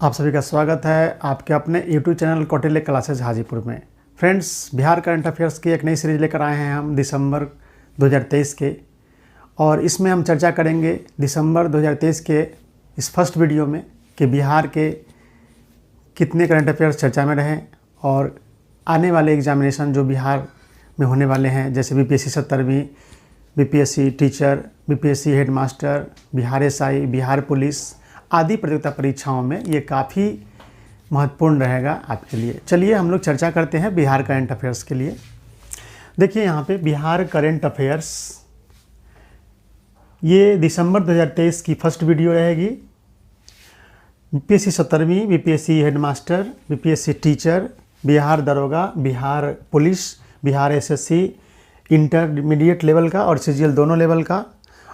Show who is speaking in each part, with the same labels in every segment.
Speaker 1: आप सभी का स्वागत है आपके अपने YouTube channel Kautilya classes Hajipur में। फ्रेंड्स, बिहार करंट अफेयर्स की एक नई सीरीज लेकर आए हैं हम दिसंबर 2023 के, और इसमें हम चर्चा करेंगे दिसंबर 2023 के इस फर्स्ट वीडियो में कि बिहार के कितने करंट अफेयर्स चर्चा में रहे और आने वाले एग्जामिनेशन जो बिहार में होने वाले हैं, जैसे बीपीएससी 70वीं, BPSC teacher, BPSC headmaster, Bihar SI, Bihar police आदि प्रतियोगिता परीक्षाओं में ये काफ़ी महत्वपूर्ण रहेगा आपके लिए। चलिए हम लोग चर्चा करते हैं बिहार करंट अफेयर्स के लिए। देखिए यहाँ पे बिहार करंट अफेयर्स, ये दिसंबर 2023 की फर्स्ट वीडियो रहेगी। बीपीएससी 70वीं, BPSC headmaster, BPSC teacher, Bihar दरोगा, Bihar police, Bihar SSC intermediate level का और सीजीएल दोनों लेवल का,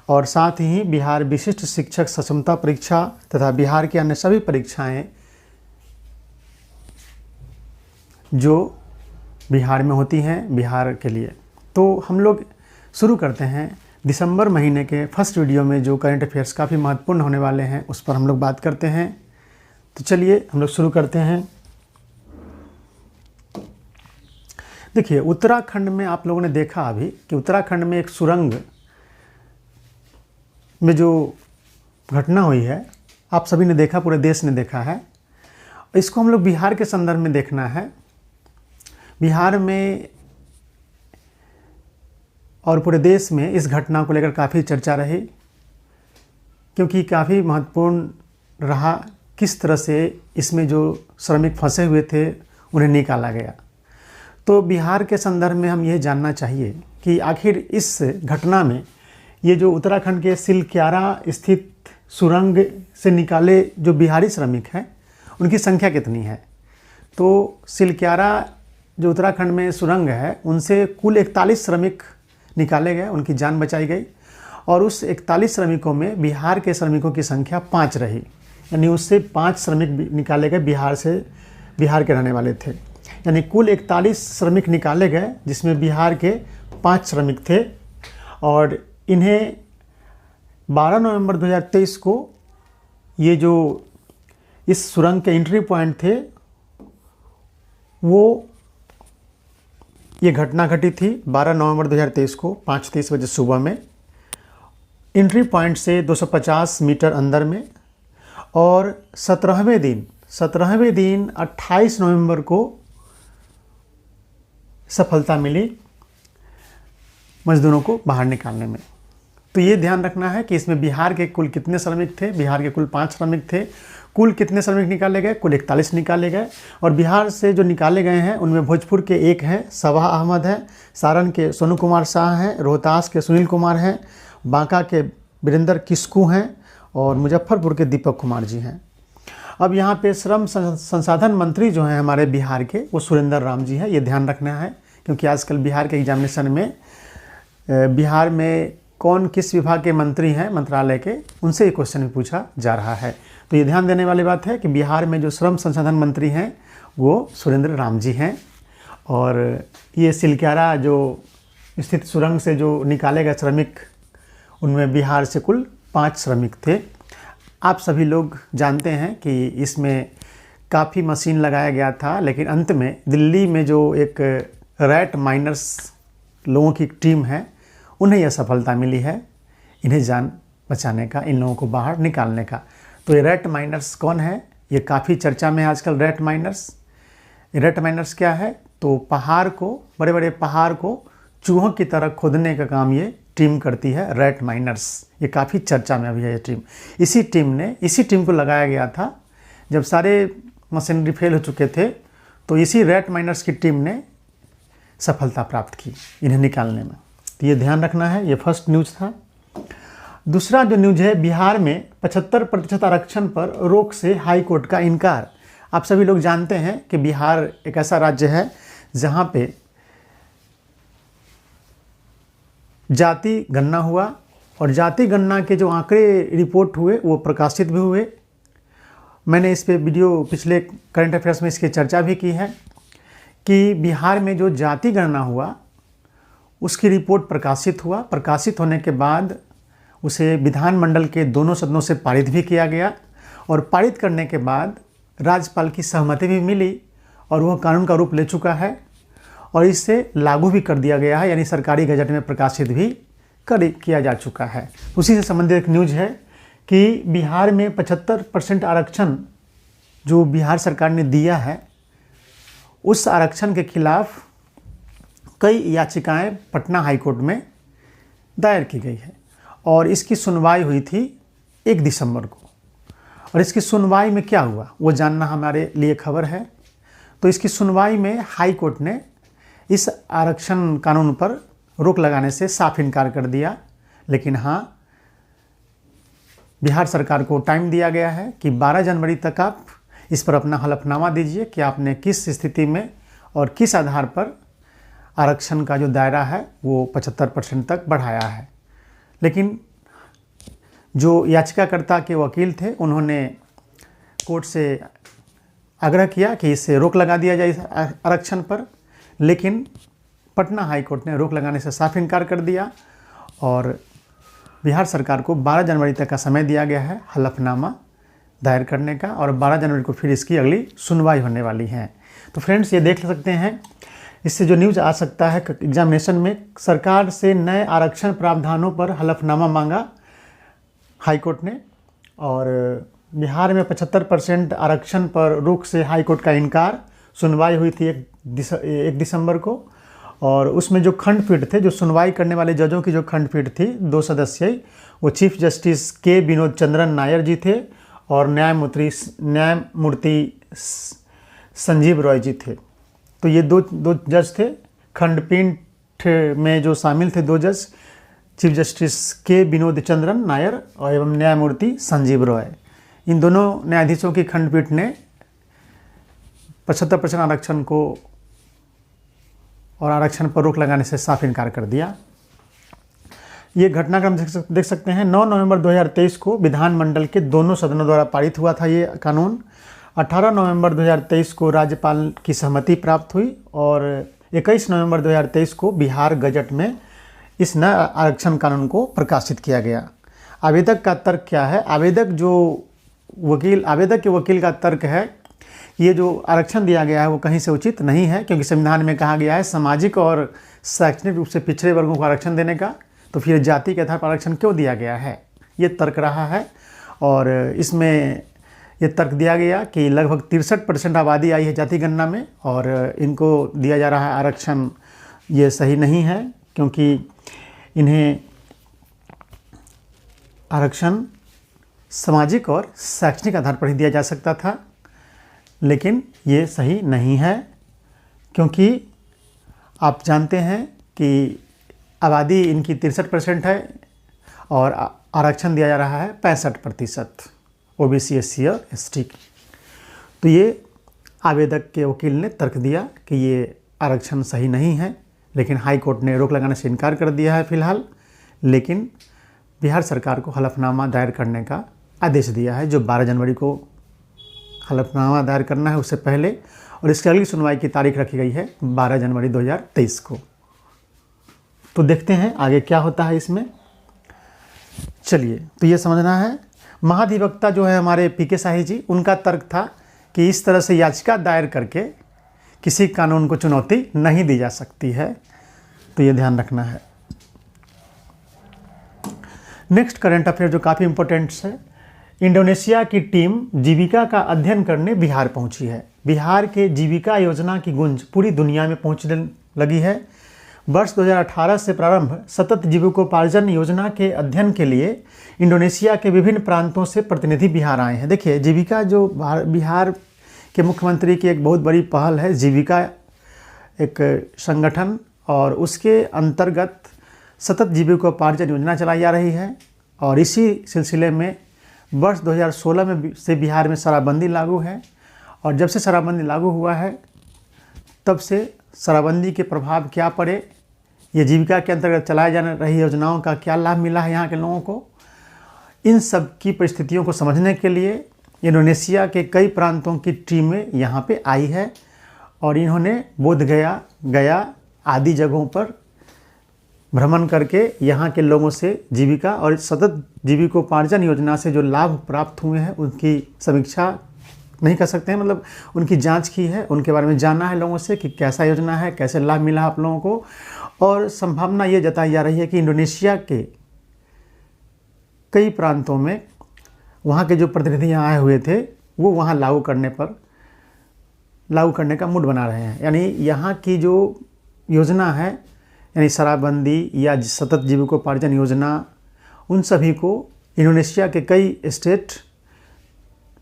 Speaker 1: और साथ ही बिहार विशिष्ट शिक्षक सक्षमता परीक्षा तथा बिहार की अन्य सभी परीक्षाएं जो बिहार में होती हैं बिहार के लिए। तो हम लोग शुरू करते हैं दिसंबर महीने के फर्स्ट वीडियो में जो करंट अफेयर्स काफ़ी महत्वपूर्ण होने वाले हैं उस पर हम लोग बात करते हैं। तो चलिए हम लोग शुरू करते हैं। देखिए, उत्तराखंड में आप लोगों ने देखा अभी कि उत्तराखंड में एक सुरंग में जो घटना हुई है, आप सभी ने देखा, पूरे देश ने देखा है। इसको हम लोग बिहार के संदर्भ में देखना है। बिहार में और पूरे देश में इस घटना को लेकर काफ़ी चर्चा रही, क्योंकि काफ़ी महत्वपूर्ण रहा किस तरह से इसमें जो श्रमिक फंसे हुए थे उन्हें निकाला गया। तो बिहार के संदर्भ में हम ये जानना चाहिए कि आखिर इस घटना में ये जो उत्तराखंड के सिलक्यारा स्थित सुरंग से निकाले जो बिहारी श्रमिक हैं उनकी संख्या कितनी है। तो सिलक्यारा जो उत्तराखंड में सुरंग है उनसे कुल 41 श्रमिक निकाले गए, उनकी जान बचाई गई, और उस 41 श्रमिकों में बिहार के श्रमिकों की संख्या 5 रही, यानी उससे 5 श्रमिक निकाले गए बिहार के रहने वाले थे। यानी कुल 41 श्रमिक निकाले गए जिसमें बिहार के 5 श्रमिक थे, और इन्हें 12 नवंबर 2023 को ये जो इस सुरंग के एंट्री पॉइंट थे वो ये घटना घटी थी 12 नवंबर 2023 को 5:30 बजे सुबह में, एंट्री पॉइंट से 250 मीटर अंदर में। और 17वें दिन 28 नवंबर को सफलता मिली मजदूरों को बाहर निकालने में। तो ये ध्यान रखना है कि इसमें बिहार के कुल कितने श्रमिक थे। बिहार के कुल 5 श्रमिक थे। कुल कितने श्रमिक निकाले गए? कुल 41 निकाले गए। और बिहार से जो निकाले गए हैं उनमें भोजपुर के 1 हैं, सबा अहमद है, सारण के सोनू कुमार शाह हैं, रोहतास के सुनील कुमार हैं, बांका के वीरेंद्र किस्कू हैं, और मुजफ्फरपुर के दीपक कुमार जी हैं। अब यहाँ पे श्रम संसाधन मंत्री जो हैं हमारे बिहार के, वो सुरेंद्र राम जी हैं। ये ध्यान रखना है, क्योंकि आजकल बिहार के एग्जामिनेशन में बिहार में कौन किस विभाग के मंत्री हैं मंत्रालय के, उनसे ये क्वेश्चन भी पूछा जा रहा है। तो ये ध्यान देने वाली बात है कि बिहार में जो श्रम संसाधन मंत्री हैं वो सुरेंद्र राम जी हैं। और ये सिलक्यारा जो स्थित सुरंग से जो निकाले गए श्रमिक, उनमें बिहार से कुल 5 श्रमिक थे। आप सभी लोग जानते हैं कि इसमें काफ़ी मशीन लगाया गया था, लेकिन अंत में दिल्ली में जो एक रैट माइनर्स लोगों की टीम है उन्हें यह सफलता मिली है इन्हें जान बचाने का, इन लोगों को बाहर निकालने का। तो ये रैट माइनर्स कौन है? ये काफ़ी चर्चा में है आजकल। रैट माइनर्स क्या है? तो पहाड़ को, बड़े बड़े पहाड़ को चूहों की तरह खोदने का काम ये टीम करती है, रैट माइनर्स। ये काफ़ी चर्चा में अभी है ये टीम। इसी टीम को लगाया गया था जब सारे मशीनरी फेल हो चुके थे, तो इसी रैट माइनर्स की टीम ने सफलता प्राप्त की इन्हें निकालने में। तो ये ध्यान रखना है। ये फर्स्ट न्यूज़ था। दूसरा जो न्यूज़ है, बिहार में 75% आरक्षण पर रोक से हाई कोर्ट का इनकार। आप सभी लोग जानते हैं कि बिहार एक ऐसा राज्य है जहाँ पे जाति गणना हुआ, और जाति गणना के जो आंकड़े रिपोर्ट हुए वो प्रकाशित भी हुए। मैंने इस पे वीडियो पिछले करंट अफेयर्स में इसकी चर्चा भी की है कि बिहार में जो जाति गणना हुआ उसकी रिपोर्ट प्रकाशित हुआ। प्रकाशित होने के बाद उसे विधानमंडल के दोनों सदनों से पारित भी किया गया, और पारित करने के बाद राज्यपाल की सहमति भी मिली और वह कानून का रूप ले चुका है और इससे लागू भी कर दिया गया है, यानी सरकारी गजट में प्रकाशित भी किया जा चुका है। उसी से संबंधित एक न्यूज़ है कि बिहार में 75% आरक्षण जो बिहार सरकार ने दिया है, उस आरक्षण के खिलाफ कई याचिकाएं पटना हाईकोर्ट में दायर की गई है और इसकी सुनवाई हुई थी 1 दिसंबर को। और इसकी सुनवाई में क्या हुआ वो जानना हमारे लिए खबर है। तो इसकी सुनवाई में हाई कोर्ट ने इस आरक्षण कानून पर रोक लगाने से साफ इनकार कर दिया, लेकिन हाँ, बिहार सरकार को टाइम दिया गया है कि 12 जनवरी तक आप इस पर अपना हलफनामा दीजिए कि आपने किस स्थिति में और किस आधार पर आरक्षण का जो दायरा है वो 75% तक बढ़ाया है। लेकिन जो याचिकाकर्ता के वकील थे उन्होंने कोर्ट से आग्रह किया कि इससे रोक लगा दिया जाए इस आरक्षण पर, लेकिन पटना हाई कोर्ट ने रोक लगाने से साफ इनकार कर दिया और बिहार सरकार को 12 जनवरी तक का समय दिया गया है हलफनामा दायर करने का और 12 जनवरी को फिर इसकी अगली सुनवाई होने वाली है। तो फ्रेंड्स, ये देख सकते हैं, इससे जो न्यूज़ आ सकता है एग्जामिनेशन में, सरकार से नए आरक्षण प्रावधानों पर हलफनामा मांगा हाईकोर्ट ने और बिहार में 75% आरक्षण पर रोक से हाईकोर्ट का इनकार। सुनवाई हुई थी 1 दिसंबर को और उसमें जो खंडपीठ थे, जो सुनवाई करने वाले जजों की जो खंडपीठ थी 2 सदस्यीय, वो चीफ जस्टिस के विनोद चंद्रन नायर जी थे और न्यायमूर्ति संजीव रॉय जी थे। तो ये दो जज थे खंडपीठ में जो शामिल थे, 2 जज, चीफ जस्टिस के विनोद चंद्रन नायर और एवं न्यायमूर्ति संजीव रॉय। इन दोनों न्यायाधीशों की खंडपीठ ने 75% आरक्षण को और आरक्षण पर रोक लगाने से साफ इनकार कर दिया। ये घटनाक्रम देख सकते हैं। 9 नवंबर 2023 को विधानमंडल के दोनों सदनों द्वारा पारित हुआ था ये कानून। 18 नवंबर 2023 को राज्यपाल की सहमति प्राप्त हुई और 21 नवंबर 2023 को बिहार गजट में इस नए आरक्षण कानून को प्रकाशित किया गया। आवेदक का तर्क क्या है? आवेदक के वकील का तर्क है कि ये जो आरक्षण दिया गया है वो कहीं से उचित नहीं है, क्योंकि संविधान में कहा गया है सामाजिक और शैक्षणिक रूप से पिछड़े वर्गों को आरक्षण देने का, तो फिर जाति के आधार पर आरक्षण क्यों दिया गया है, ये तर्क रहा है। और इसमें ये तर्क दिया गया कि लगभग 63% आबादी आई है जाति गणना में और इनको दिया जा रहा है आरक्षण, ये सही नहीं है, क्योंकि इन्हें आरक्षण सामाजिक और शैक्षणिक आधार पर ही दिया जा सकता था, लेकिन ये सही नहीं है, क्योंकि आप जानते हैं कि आबादी इनकी 63% है और आरक्षण दिया जा रहा है 65% ओबीसी, एससी और एसटी की। तो ये आवेदक के वकील ने तर्क दिया कि ये आरक्षण सही नहीं है, लेकिन हाई कोर्ट ने रोक लगाने से इनकार कर दिया है फिलहाल, लेकिन बिहार सरकार को हलफनामा दायर करने का आदेश दिया है, जो 12 जनवरी को हलफनामा दायर करना है उससे पहले, और इसकी अगली सुनवाई की तारीख रखी गई है 12 जनवरी 2023 को। तो देखते हैं आगे क्या होता है इसमें। चलिए, तो ये समझना है, महाधिवक्ता जो है हमारे पीके शाही जी, उनका तर्क था कि इस तरह से याचिका दायर करके किसी कानून को चुनौती नहीं दी जा सकती है, तो ये ध्यान रखना है। नेक्स्ट करंट अफेयर जो काफ़ी इंपॉर्टेंट है, इंडोनेशिया की टीम जीविका का अध्ययन करने बिहार पहुंची है। बिहार के जीविका योजना की गूंज पूरी दुनिया में पहुंचने लगी है। वर्ष 2018 से प्रारंभ सतत जीविकोपार्जन योजना के अध्ययन के लिए इंडोनेशिया के विभिन्न प्रांतों से प्रतिनिधि बिहार आए हैं। देखिए, जीविका जो बिहार के मुख्यमंत्री की एक बहुत बड़ी पहल है, जीविका एक संगठन, और उसके अंतर्गत सतत जीविकोपार्जन योजना चलाई जा रही है। और इसी सिलसिले में वर्ष 2016 में से बिहार में शराबबंदी लागू है, और जब से शराबबंदी लागू हुआ है तब से शराबबंदी के प्रभाव क्या पड़े, ये जीविका के अंतर्गत चलाई जा रही योजनाओं का क्या लाभ मिला है यहाँ के लोगों को, इन सब की परिस्थितियों को समझने के लिए इंडोनेशिया के कई प्रांतों की टीमें यहाँ पे आई है और इन्होंने बोधगया, गया आदि जगहों पर भ्रमण करके यहाँ के लोगों से जीविका और सतत जीविकोपार्जन योजना से जो लाभ प्राप्त हुए हैं उनकी समीक्षा नहीं कर सकते हैं, मतलब उनकी जांच की है, उनके बारे में जाना है लोगों से कि कैसा योजना है, कैसे लाभ मिला आप लोगों को। और संभावना ये जताई जा रही है कि इंडोनेशिया के कई प्रांतों में वहाँ के जो प्रतिनिधि यहाँ आए हुए थे वो वहाँ लागू करने का मूड बना रहे हैं। यानी यहाँ की जो योजना है, यानी शराबबंदी या सतत जीविकोपार्जन योजना, उन सभी को इंडोनेशिया के कई स्टेट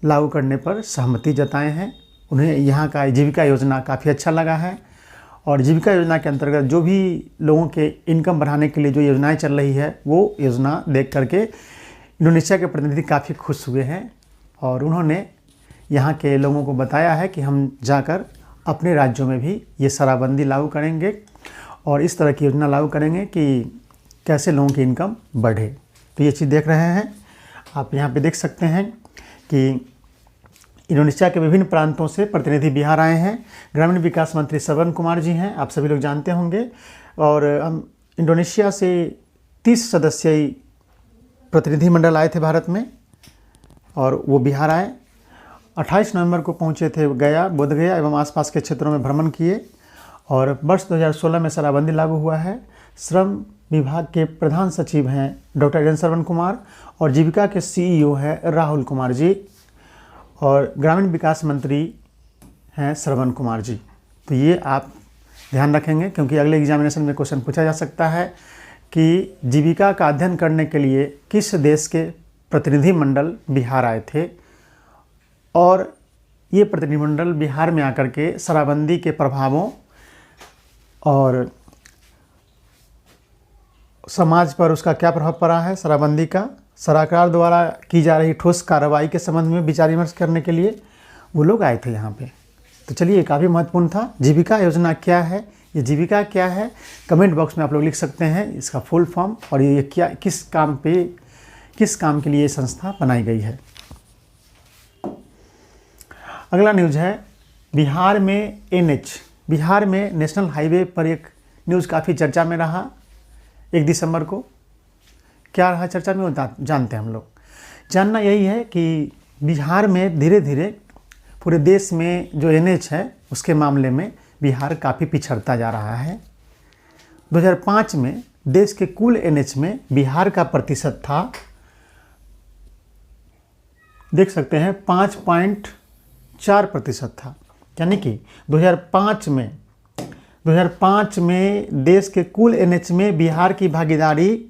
Speaker 1: लागू करने पर सहमति जताए हैं। उन्हें यहाँ का जीविका योजना काफ़ी अच्छा लगा है और जीविका योजना के अंतर्गत जो भी लोगों के इनकम बढ़ाने के लिए जो योजनाएं चल रही है वो योजना देख करके इंडोनेशिया के प्रतिनिधि काफ़ी खुश हुए हैं और उन्होंने यहाँ के लोगों को बताया है कि हम जाकर अपने राज्यों में भी ये शराबबंदी लागू करेंगे और इस तरह की योजना लागू करेंगे कि कैसे लोगों की इनकम बढ़े। तो ये चीज़ देख रहे हैं आप यहाँ पे देख सकते हैं कि इंडोनेशिया के विभिन्न प्रांतों से प्रतिनिधि बिहार आए हैं। ग्रामीण विकास मंत्री श्रवण कुमार जी हैं, आप सभी लोग जानते होंगे। और हम इंडोनेशिया से 30 सदस्यीय प्रतिनिधिमंडल आए थे भारत में और वो बिहार आए। 28 नवंबर को पहुंचे थे गया, बोधगया एवं आसपास के क्षेत्रों में भ्रमण किए और वर्ष 2016 में शराबबंदी लागू हुआ है। श्रम विभाग के प्रधान सचिव हैं डॉक्टर एन श्रवण कुमार और जीविका के CEO हैं राहुल कुमार जी और ग्रामीण विकास मंत्री हैं श्रवण कुमार जी। तो ये आप ध्यान रखेंगे क्योंकि अगले एग्जामिनेशन में क्वेश्चन पूछा जा सकता है कि जीविका का अध्ययन करने के लिए किस देश के प्रतिनिधिमंडल बिहार आए थे और ये प्रतिनिधिमंडल बिहार में आकर के शराबबंदी के प्रभावों और समाज पर उसका क्या प्रभाव पड़ा है, शराबबंदी का सरकार द्वारा की जा रही ठोस कार्रवाई के संबंध में विचार विमर्श करने के लिए वो लोग आए थे यहाँ पे। तो चलिए, काफ़ी महत्वपूर्ण था। जीविका योजना क्या है, ये जीविका क्या है, कमेंट बॉक्स में आप लोग लिख सकते हैं इसका फुल फॉर्म और ये क्या किस काम के लिए ये संस्था बनाई गई है। अगला न्यूज़ है बिहार में NH, बिहार में नेशनल हाईवे पर एक न्यूज़ काफ़ी चर्चा में रहा 1 दिसंबर को। क्या रहा चर्चा में वो जानते हैं हम लोग। जानना यही है कि बिहार में धीरे धीरे पूरे देश में जो NH है उसके मामले में बिहार काफ़ी पिछड़ता जा रहा है। 2005 में देश के कुल NH में बिहार का प्रतिशत था, देख सकते हैं 5.4% था। यानी कि 2005 में देश के कुल NH में बिहार की भागीदारी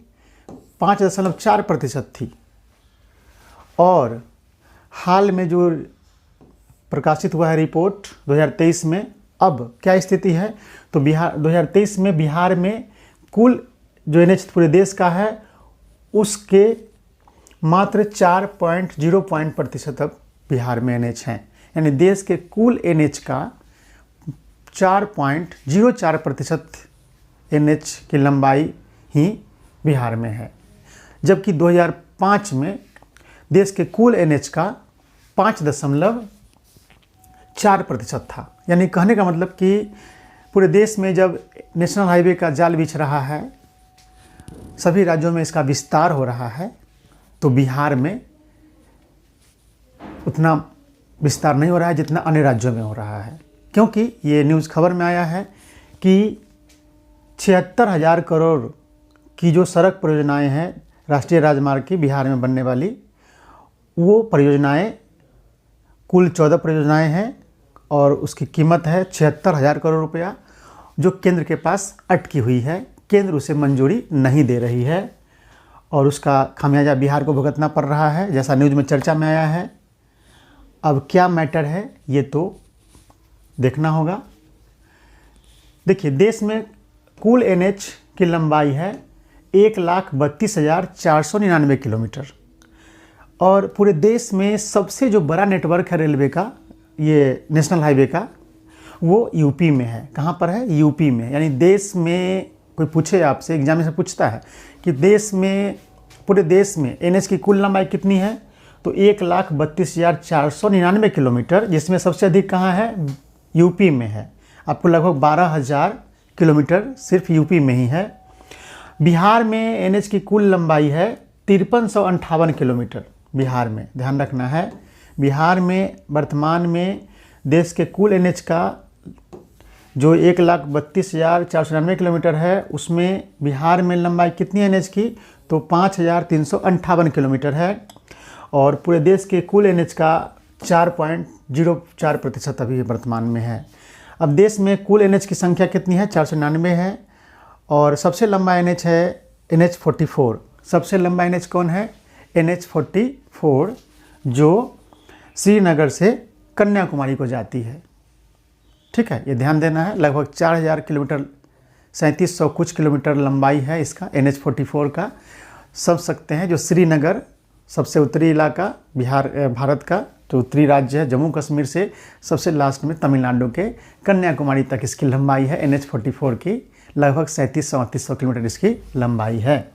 Speaker 1: 5.4% थी और हाल में जो प्रकाशित हुआ है रिपोर्ट 2023 में, अब क्या स्थिति है तो 2023 में बिहार में कुल जो NH पूरे देश का है उसके मात्र 4.0% अब बिहार में NH हैं। यानी देश के कुल NH का 4.04% NH की लंबाई ही बिहार में है, जबकि 2005 में देश के कुल NH का 5.4% था। यानी कहने का मतलब कि पूरे देश में जब नेशनल हाईवे का जाल बिछ रहा है, सभी राज्यों में इसका विस्तार हो रहा है, तो बिहार में उतना विस्तार नहीं हो रहा है जितना अन्य राज्यों में हो रहा है। क्योंकि ये न्यूज़ खबर में आया है कि 76,000 करोड़ की जो सड़क परियोजनाएं हैं राष्ट्रीय राजमार्ग की बिहार में बनने वाली, वो परियोजनाएं कुल 14 परियोजनाएं हैं और उसकी कीमत है 76,000 करोड़ रुपया, जो केंद्र के पास अटकी हुई है। केंद्र उसे मंजूरी नहीं दे रही है और उसका खामियाजा बिहार को भुगतना पड़ रहा है, जैसा न्यूज़ में चर्चा में आया है। अब क्या मैटर है ये तो देखना होगा। देखिए, देश में कुल NH की लंबाई है 1,32,499 किलोमीटर और पूरे देश में सबसे जो बड़ा नेटवर्क है रेलवे का, ये नेशनल हाईवे का, वो यूपी में है। कहाँ पर है? यूपी में। यानी देश में कोई पूछे आपसे, एग्जाम से पूछता है कि देश में, पूरे देश में NH की कुल लंबाई कितनी है, तो 1,32,499 किलोमीटर, जिसमें सबसे अधिक कहाँ है? यूपी में है। आपको लगभग 12,000 किलोमीटर सिर्फ यूपी में ही है। बिहार में NH की कुल लंबाई है 5358 किलोमीटर। बिहार में ध्यान रखना है, बिहार में वर्तमान में देश के कुल NH का जो 1,32,499 किलोमीटर है, उसमें बिहार में लंबाई कितनी NH की, तो 5,358 किलोमीटर है। और पूरे देश के कुल NH का 4.04% अभी वर्तमान में है। अब देश में कुल NH की संख्या कितनी है, 499 है। और सबसे लंबा NH है NH44। सबसे लंबा NH कौन है, NH44, जो श्रीनगर से कन्याकुमारी को जाती है। ठीक है, ये ध्यान देना है। लगभग 4,000 किलोमीटर, 3700 कुछ किलोमीटर लंबाई है इसका NH44 का। समझ सकते हैं जो श्रीनगर सबसे उत्तरी इलाका भारत का जो उत्तरी राज्य है, जम्मू कश्मीर से सबसे लास्ट में तमिलनाडु के कन्याकुमारी तक इसकी लंबाई है NH44 की। लगभग 3700-3800 किलोमीटर इसकी लंबाई है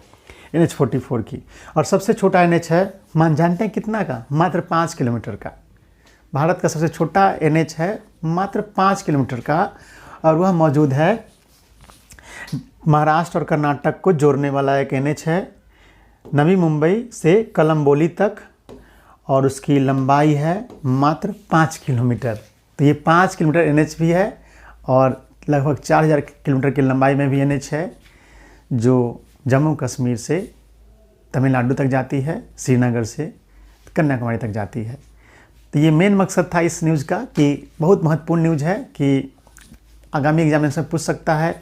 Speaker 1: NH44 की। और सबसे छोटा NH है, मान जानते हैं कितना का, मात्र 5 किलोमीटर का। भारत का सबसे छोटा NH है मात्र 5 किलोमीटर का, और वह मौजूद है महाराष्ट्र और कर्नाटक को जोड़ने वाला एक NH है, नवी मुंबई से कलम्बोली तक, और उसकी लंबाई है मात्र 5 किलोमीटर। तो ये 5 किलोमीटर NH भी है, और लगभग 4,000 किलोमीटर की लंबाई में भी NH है, जो जम्मू कश्मीर से तमिलनाडु तक जाती है, श्रीनगर से कन्याकुमारी तक जाती है। तो ये मेन मकसद था इस न्यूज़ का, कि बहुत महत्वपूर्ण न्यूज़ है कि आगामी एग्जामिनेशन पूछ सकता है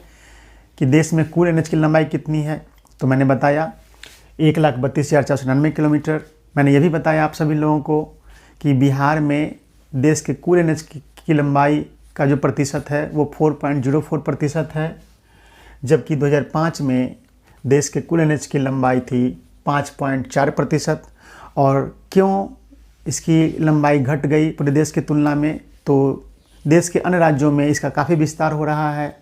Speaker 1: कि देश में कुल NH की लंबाई कितनी है। तो मैंने बताया 1,32,499 किलोमीटर। मैंने ये भी बताया आप सभी लोगों को कि बिहार में देश के कुल NH की लंबाई का जो प्रतिशत है वो 4.04% है, जबकि 2005 में देश के कुल NH की लंबाई थी 5.4%। और क्यों इसकी लंबाई घट गई पूरे देश की तुलना में, तो देश के अन्य राज्यों में इसका काफ़ी विस्तार हो रहा है,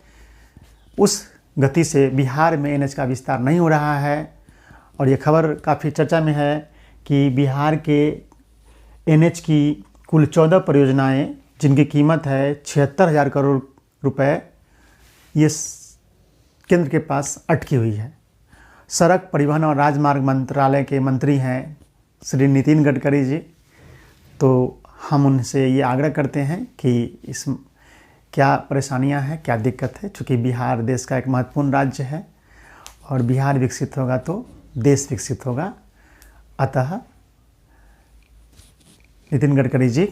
Speaker 1: उस गति से बिहार में NH का विस्तार नहीं हो रहा है। और ये खबर काफ़ी चर्चा में है कि बिहार के NH की कुल 14 परियोजनाएं, जिनकी कीमत है 76,000 करोड़ रुपए, ये केंद्र के पास अटकी हुई है। सड़क परिवहन और राजमार्ग मंत्रालय के मंत्री हैं श्री नितिन गडकरी जी। तो हम उनसे ये आग्रह करते हैं कि इस क्या परेशानियां हैं, क्या दिक्कत है, चूँकि बिहार देश का एक महत्वपूर्ण राज्य है, और बिहार विकसित होगा तो देश विकसित होगा। अतः नितिन गडकरी जी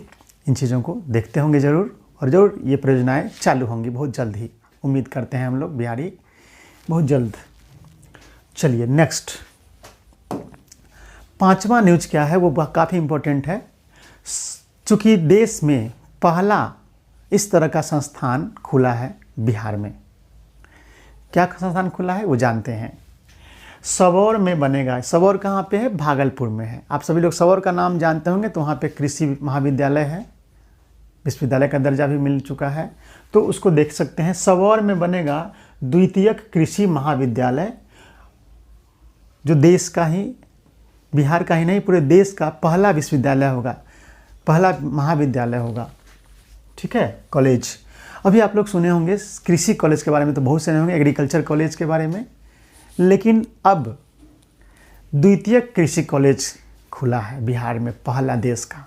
Speaker 1: इन चीज़ों को देखते होंगे ज़रूर, और ज़रूर ये परियोजनाएँ चालू होंगी बहुत जल्द ही, उम्मीद करते हैं हम लोग बिहारी बहुत जल्द। चलिए नेक्स्ट, 5वां न्यूज़ क्या है, वो काफ़ी इम्पोर्टेंट है। चूँकि देश में पहला इस तरह का संस्थान खुला है बिहार में। क्या संस्थान खुला है वो जानते हैं। सबौर में बनेगा। सबौर कहाँ पे है, भागलपुर में है। आप सभी लोग सबौर का नाम जानते होंगे, तो वहाँ पे कृषि महाविद्यालय है, विश्वविद्यालय का दर्जा भी मिल चुका है, तो उसको देख सकते हैं। सबौर में बनेगा द्वितीयक कृषि महाविद्यालय, जो देश का ही, बिहार का ही नहीं पूरे देश का पहला विश्वविद्यालय होगा, पहला महाविद्यालय होगा। ठीक है, कॉलेज। अभी आप लोग सुने होंगे कृषि कॉलेज के बारे में, तो बहुत सुने होंगे एग्रीकल्चर कॉलेज के बारे में, लेकिन अब द्वितीय कृषि कॉलेज खुला है बिहार में, पहला देश का।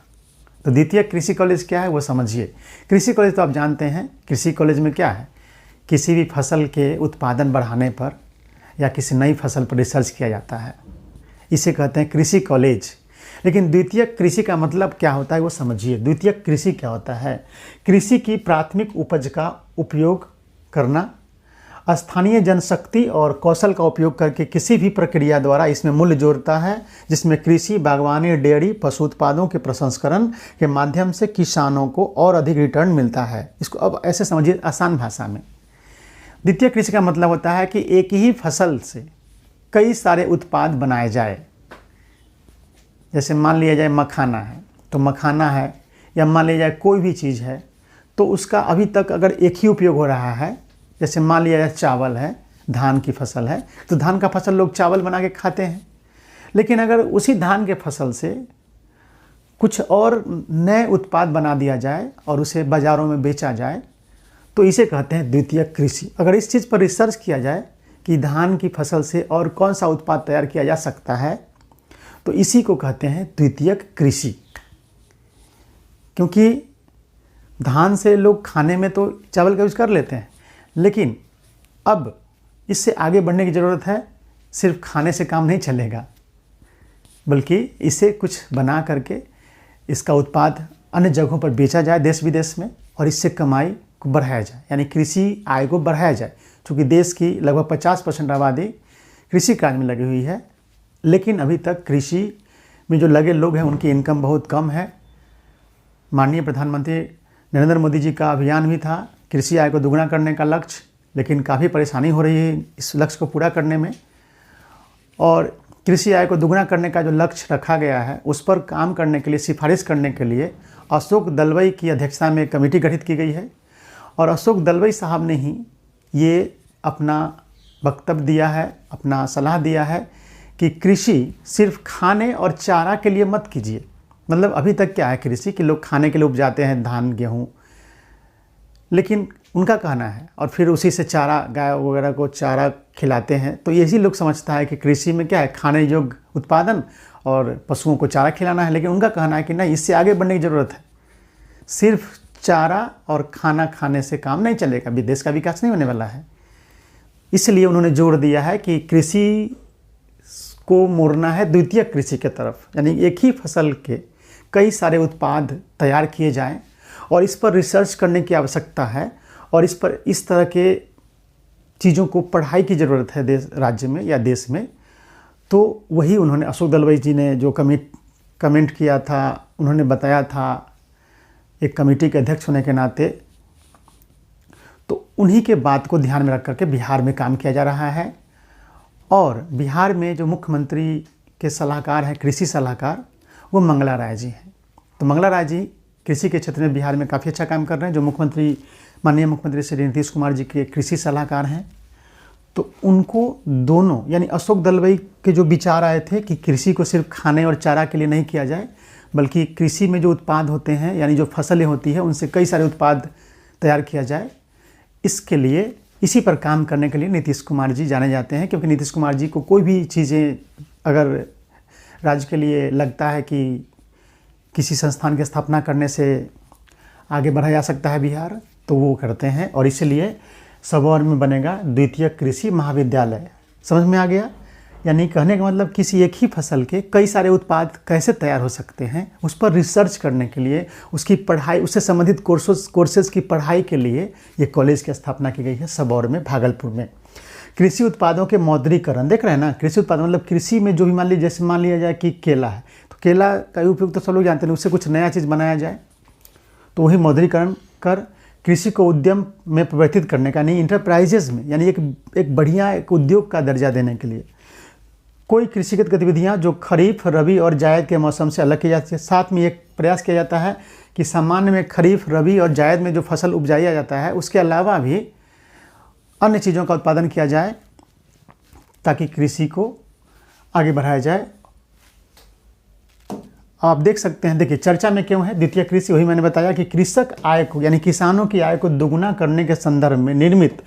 Speaker 1: तो द्वितीय कृषि कॉलेज क्या है वो समझिए। कृषि कॉलेज तो आप जानते हैं, कृषि कॉलेज में क्या है, किसी भी फसल के उत्पादन बढ़ाने पर या किसी नई फसल पर रिसर्च किया जाता है, इसे कहते हैं कृषि कॉलेज। लेकिन द्वितीय कृषि का मतलब क्या होता है वो समझिए। द्वितीय कृषि क्या होता है, कृषि की प्राथमिक उपज का उपयोग करना, स्थानीय जनशक्ति और कौशल का उपयोग करके किसी भी प्रक्रिया द्वारा इसमें मूल्य जोड़ता है, जिसमें कृषि, बागवानी, डेयरी, पशु उत्पादों के प्रसंस्करण के माध्यम से किसानों को और अधिक रिटर्न मिलता है। इसको अब ऐसे समझिए आसान भाषा में। द्वितीय कृषि का मतलब होता है कि एक ही फसल से कई सारे उत्पाद बनाए जाए। जैसे मान लिया जाए मखाना है, तो मखाना है, या मान लिया जाए कोई भी चीज़ है, तो उसका अभी तक अगर एक ही उपयोग हो रहा है, जैसे मान लिया जाए चावल है, धान की फसल है, तो धान का फसल लोग चावल बना के खाते हैं। लेकिन अगर उसी धान के फसल से कुछ और नए उत्पाद बना दिया जाए और उसे बाज़ारों में बेचा जाए, तो इसे कहते हैं द्वितीय कृषि। अगर इस चीज़ पर रिसर्च किया जाए कि धान की फसल से और कौन सा उत्पाद तैयार किया जा सकता है, तो इसी को कहते हैं द्वितीय कृषि। क्योंकि धान से लोग खाने में तो चावल का यूज़ कर लेते हैं, लेकिन अब इससे आगे बढ़ने की ज़रूरत है। सिर्फ खाने से काम नहीं चलेगा, बल्कि इसे कुछ बना करके इसका उत्पाद अन्य जगहों पर बेचा जाए देश विदेश में, और इससे कमाई को बढ़ाया जाए, यानी कृषि आय को बढ़ाया जाए। क्योंकि देश की लगभग 50% आबादी कृषि कार्य में लगी हुई है, लेकिन अभी तक कृषि में जो लगे लोग हैं उनकी इनकम बहुत कम है। माननीय प्रधानमंत्री नरेंद्र मोदी जी का अभियान भी था कृषि आय को दोगुना करने का लक्ष्य, लेकिन काफ़ी परेशानी हो रही है इस लक्ष्य को पूरा करने में। और कृषि आय को दोगुना करने का जो लक्ष्य रखा गया है उस पर काम करने के लिए, सिफारिश करने के लिए अशोक दलवई की अध्यक्षता में कमेटी गठित की गई है। और अशोक दलवई साहब ने ही ये अपना वक्तव्य दिया है, अपना सलाह दिया है कि कृषि सिर्फ खाने और चारा के लिए मत कीजिए। मतलब अभी तक क्या है कृषि कि लोग खाने के लिए उपजाते हैं धान गेहूँ, लेकिन उनका कहना है, और फिर उसी से चारा, गाय वगैरह को चारा खिलाते हैं। तो यही लोग समझता है कि कृषि में क्या है, खाने योग्य उत्पादन और पशुओं को चारा खिलाना है। लेकिन उनका कहना है कि नहीं, इससे आगे बढ़ने की ज़रूरत है। सिर्फ चारा और खाना खाने से काम नहीं चलेगा, देश का विकास नहीं होने वाला है। इसलिए उन्होंने जोर दिया है कि कृषि को मोड़ना है द्वितीय कृषि के तरफ, यानी एक ही फसल के कई सारे उत्पाद तैयार किए जाएं, और इस पर रिसर्च करने की आवश्यकता है, और इस तरह के चीज़ों को पढ़ाई की ज़रूरत है राज्य में या देश में। तो वही उन्होंने, अशोक दलवई जी ने जो कमेंट किया था, उन्होंने बताया था एक कमेटी के अध्यक्ष होने के नाते, तो उन्हीं के बात को ध्यान में रख करके बिहार में काम किया जा रहा है। और बिहार में जो मुख्यमंत्री के सलाहकार हैं, कृषि सलाहकार, वो मंगला राय जी हैं। तो मंगला राय जी कृषि के क्षेत्र में बिहार में काफ़ी अच्छा काम कर रहे हैं, जो माननीय मुख्यमंत्री श्री नीतीश कुमार जी के कृषि सलाहकार हैं। तो उनको दोनों, यानी अशोक दलवई के जो विचार आए थे कि कृषि को सिर्फ खाने और चारा के लिए नहीं किया जाए, बल्कि कृषि में जो उत्पाद होते हैं, यानी जो फसलें होती है, उनसे कई सारे उत्पाद तैयार किया जाए। इसके लिए, इसी पर काम करने के लिए नीतीश कुमार जी जाने जाते हैं। क्योंकि नीतीश कुमार जी को कोई भी चीज़ें अगर राज्य के लिए लगता है कि किसी संस्थान की स्थापना करने से आगे बढ़ा जा सकता है बिहार, तो वो करते हैं। और इसलिए सबौर में बनेगा द्वितीय कृषि महाविद्यालय। समझ में आ गया? यानी कहने का मतलब किसी एक ही फसल के कई सारे उत्पाद कैसे तैयार हो सकते हैं, उस पर रिसर्च करने के लिए, उसकी पढ़ाई, उससे संबंधित कोर्सेज की पढ़ाई के लिए ये कॉलेज की स्थापना की गई है सबौर में, भागलपुर में। कृषि उत्पादों के मौद्रीकरण, देख रहे हैं ना, कृषि उत्पाद मतलब कृषि में जो भी मान लिया जाए कि केला है, तो केला का उपयोग तो सब लोग जानते हैं, उससे कुछ नया चीज़ बनाया जाए, तो वही मौद्रीकरण कर कृषि को उद्यम में परिवर्तित करने का, नहीं इंटरप्राइजेज में, यानी एक बढ़िया एक उद्योग का दर्जा देने के लिए कोई कृषिगत गतिविधियां जो खरीफ, रबी और जायद के मौसम से अलग की जाती है। साथ में एक प्रयास किया जाता है कि सामान्य में खरीफ, रबी और जायद में जो फसल उपजाया जाता है, उसके अलावा भी अन्य चीज़ों का उत्पादन किया जाए, ताकि कृषि को आगे बढ़ाया जाए। आप देख सकते हैं, देखिए चर्चा में क्यों है द्वितीय कृषि, वही मैंने बताया कि कृषक आय को, यानी किसानों की आय को दोगुना करने के संदर्भ में निर्मित,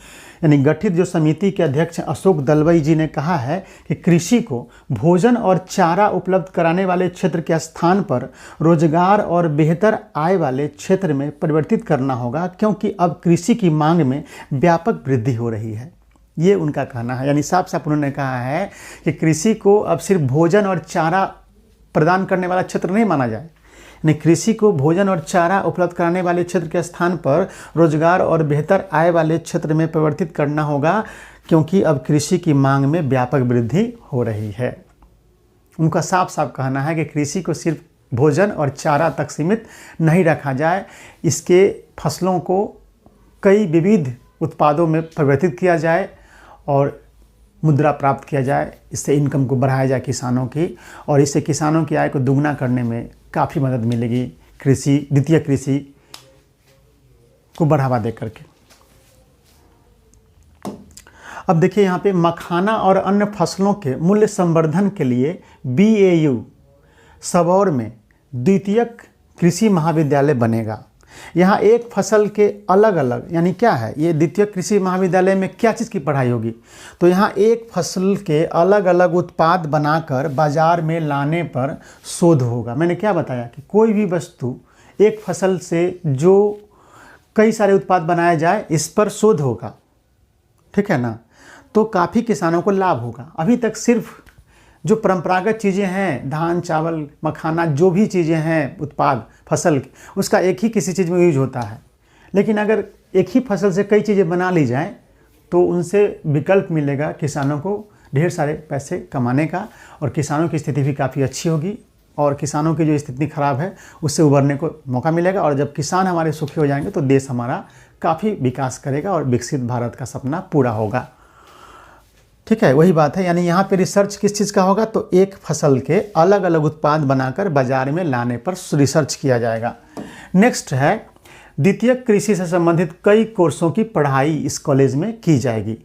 Speaker 1: यानी गठित जो समिति के अध्यक्ष अशोक दलवई जी ने कहा है कि कृषि को भोजन और चारा उपलब्ध कराने वाले क्षेत्र के स्थान पर रोजगार और बेहतर आय वाले क्षेत्र में परिवर्तित करना होगा, क्योंकि अब कृषि की मांग में व्यापक वृद्धि हो रही है। ये उनका कहना है। यानी साफ साफ उन्होंने कहा है कि कृषि को अब सिर्फ भोजन और चारा प्रदान करने वाला क्षेत्र नहीं माना जाए, यानी कृषि को भोजन और चारा उपलब्ध कराने वाले क्षेत्र के स्थान पर रोजगार और बेहतर आय वाले क्षेत्र में परिवर्तित करना होगा, क्योंकि अब कृषि की मांग में व्यापक वृद्धि हो रही है। उनका साफ साफ कहना है कि कृषि को सिर्फ भोजन और चारा तक सीमित नहीं रखा जाए, इसके फसलों को कई विविध उत्पादों में परिवर्तित किया जाए और मुद्रा प्राप्त किया जाए, इससे इनकम को बढ़ाया जाए किसानों की, और इससे किसानों की आय को दुगना करने में काफ़ी मदद मिलेगी द्वितीय कृषि को बढ़ावा दे करके। अब देखिए यहाँ पे मखाना और अन्य फसलों के मूल्य संवर्धन के लिए BAU सबौर में द्वितीय कृषि महाविद्यालय बनेगा। यहाँ एक फसल के अलग अलग, यानी क्या है ये द्वितीय कृषि महाविद्यालय में क्या चीज़ की पढ़ाई होगी, तो यहाँ एक फसल के अलग अलग उत्पाद बनाकर बाजार में लाने पर शोध होगा। मैंने क्या बताया कि कोई भी वस्तु एक फसल से जो कई सारे उत्पाद बनाया जाए, इस पर शोध होगा, ठीक है ना, तो काफ़ी किसानों को लाभ होगा। अभी तक सिर्फ जो परंपरागत चीज़ें हैं, धान, चावल, मखाना, जो भी चीज़ें हैं उत्पाद फसल, उसका एक ही किसी चीज़ में यूज होता है। लेकिन अगर एक ही फसल से कई चीज़ें बना ली जाएँ तो उनसे विकल्प मिलेगा किसानों को ढेर सारे पैसे कमाने का, और किसानों की स्थिति भी काफ़ी अच्छी होगी, और किसानों की जो स्थिति खराब है उससे उभरने को मौका मिलेगा। और जब किसान हमारे सुखी हो जाएंगे तो देश हमारा काफ़ी विकास करेगा और विकसित भारत का सपना पूरा होगा। ठीक है, वही बात है। यानी यहाँ पे रिसर्च किस चीज़ का होगा, तो एक फसल के अलग अलग उत्पाद बनाकर बाजार में लाने पर रिसर्च किया जाएगा। नेक्स्ट है, द्वितीय कृषि से संबंधित कई कोर्सों की पढ़ाई इस कॉलेज में की जाएगी।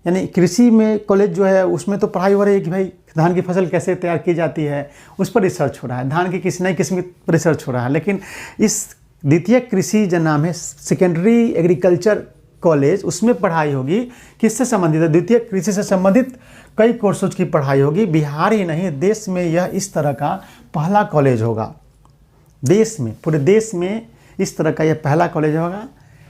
Speaker 1: यानी कृषि में कॉलेज जो है उसमें तो पढ़ाई हो रही है कि भाई धान की फसल कैसे तैयार की जाती है, उस पर रिसर्च हो रहा है, धान की किसी नई किस्म की रिसर्च हो रहा है। लेकिन इस द्वितीय कृषि जो नाम है सेकेंडरी एग्रीकल्चर कॉलेज, उसमें पढ़ाई होगी किससे संबंधित है, द्वितीय कृषि से संबंधित कई कोर्सों की पढ़ाई होगी। बिहार ही नहीं, देश में यह इस तरह का पहला कॉलेज होगा। देश में, पूरे देश में इस तरह का यह पहला कॉलेज होगा,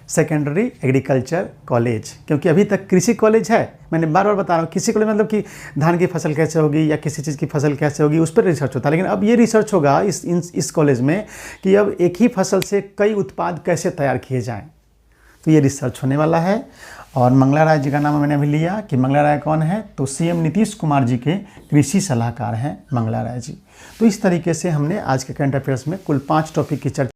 Speaker 1: सेकेंडरी एग्रीकल्चर कॉलेज। क्योंकि अभी तक कृषि कॉलेज है, मैंने बार बार बता रहा हूँ, कृषि कॉलेज मतलब कि धान की फसल कैसे होगी या किसी चीज़ की फसल कैसे होगी उस पर रिसर्च होता है। लेकिन अब ये रिसर्च होगा इस कॉलेज में कि अब एक ही फसल से कई उत्पाद कैसे तैयार किए जाएँ, तो ये रिसर्च होने वाला है। और मंगला राय जी का नाम मैंने अभी लिया कि मंगला राय कौन है, तो सीएम नीतीश कुमार जी के कृषि सलाहकार हैं मंगला राय जी। तो इस तरीके से हमने आज के करंट अफेयर्स में कुल 5 टॉपिक की चर्चा